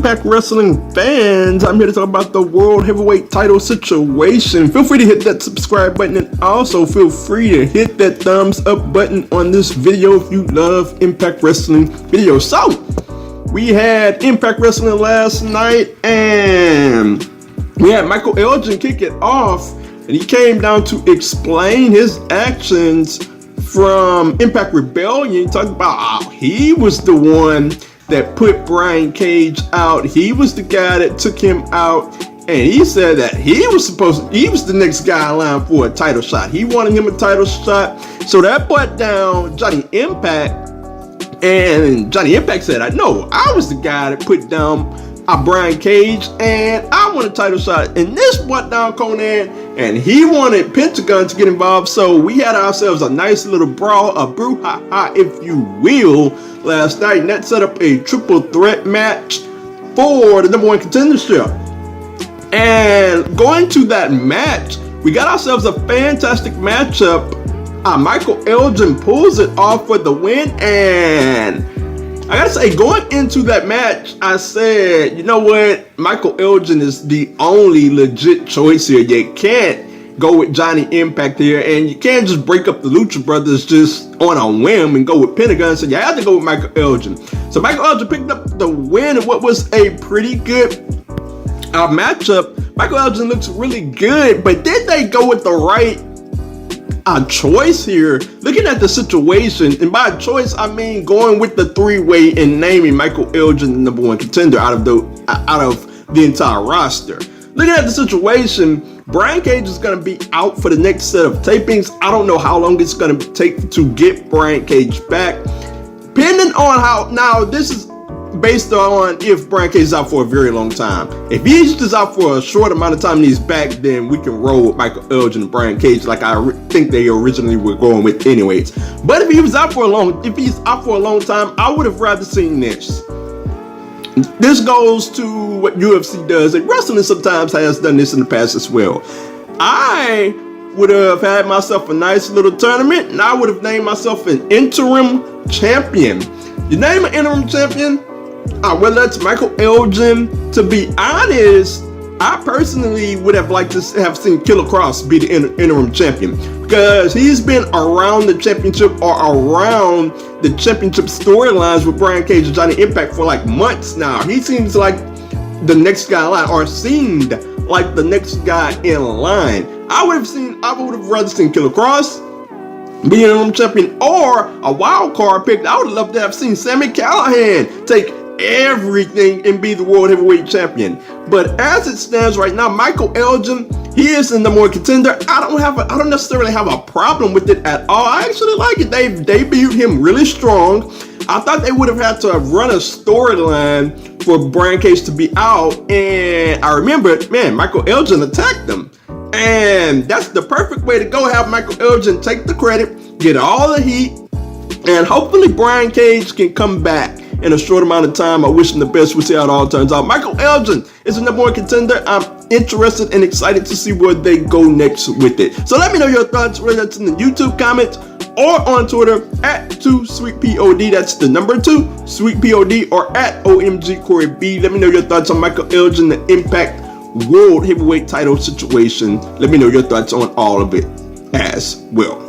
Impact Wrestling fans? I'm here to talk about the World Heavyweight title situation. Feel free to hit that subscribe button and also feel free to hit that thumbs up button on this video if you love Impact Wrestling videos. So, we had Impact Wrestling last night and we had Michael Elgin kick it off, and he came down to explain his actions from Impact Rebellion. He talked about how he was the one that put Brian Cage out. He was the guy that took him out, and he said that he was the next guy in line for a title shot. He wanted him a title shot, so that brought down Johnny Impact, and Johnny Impact said, I was the guy that put down Brian Cage, and I want a title shot. And this brought down Conan, and he wanted Pentagon to get involved. So we had ourselves a nice little brawl, a brouhaha, if you will, last night, and that set up a triple threat match for the #1 contendership. And going to that match, we got ourselves a fantastic matchup. Michael Elgin pulls it off for the win, and I gotta say, going into that match, I said, you know what? Michael Elgin is the only legit choice here. You can't go with Johnny Impact here, and you can't just break up the Lucha Brothers just on a whim and go with Pentagon. So you have to go with Michael Elgin. So Michael Elgin picked up the win in what was a pretty good matchup. Michael Elgin looks really good, but did they go with the right choice here? Looking at the situation, and by choice I mean going with the three-way and naming Michael Elgin the #1 contender out of the entire roster. Looking at the situation, Brian Cage is going to be out for the next set of tapings. I don't know how long it's going to take to get Brian Cage back, depending on how. Now this is based on if Brian Cage is out for a very long time. If he's just out for a short amount of time and he's back, then we can roll with Michael Elgin and Brian Cage like I think they originally were going with anyways. But if he's out for a long time, I would have rather seen this. This goes to what UFC does, and wrestling sometimes has done this in the past as well. I would have had myself a nice little tournament, and I would have named myself an interim champion. You name an interim champion, whether that's Michael Elgin. To be honest, I personally would have liked to have seen Killer Cross be the interim champion, because he's been around the championship or around the championship storylines with Brian Cage and Johnny Impact for like months now. He seems like the next guy in line, or seemed like the next guy in line. I would have rather seen Killer Cross be an interim champion, or a wild card pick. I would love to have seen Sami Callihan take everything and be the World Heavyweight Champion. But as it stands right now, Michael Elgin, he is the #1 contender. I don't necessarily have a problem with it at all. I actually like it. They've debuted him really strong. I thought they would have had to run a storyline for Brian Cage to be out, and I remember, man, Michael Elgin attacked them. And that's the perfect way to go. Have Michael Elgin take the credit, get all the heat, and hopefully Brian Cage can come back in a short amount of time. I wish him the best. We'll see how it all turns out. Michael Elgin is the #1 contender. I'm interested and excited to see where they go next with it. So let me know your thoughts, whether that's in the YouTube comments or on Twitter at 2SweetPOD. That's the number 2 SweetPOD, or at OMGCoreyB. Let me know your thoughts on Michael Elgin, the Impact World Heavyweight title situation. Let me know your thoughts on all of it as well.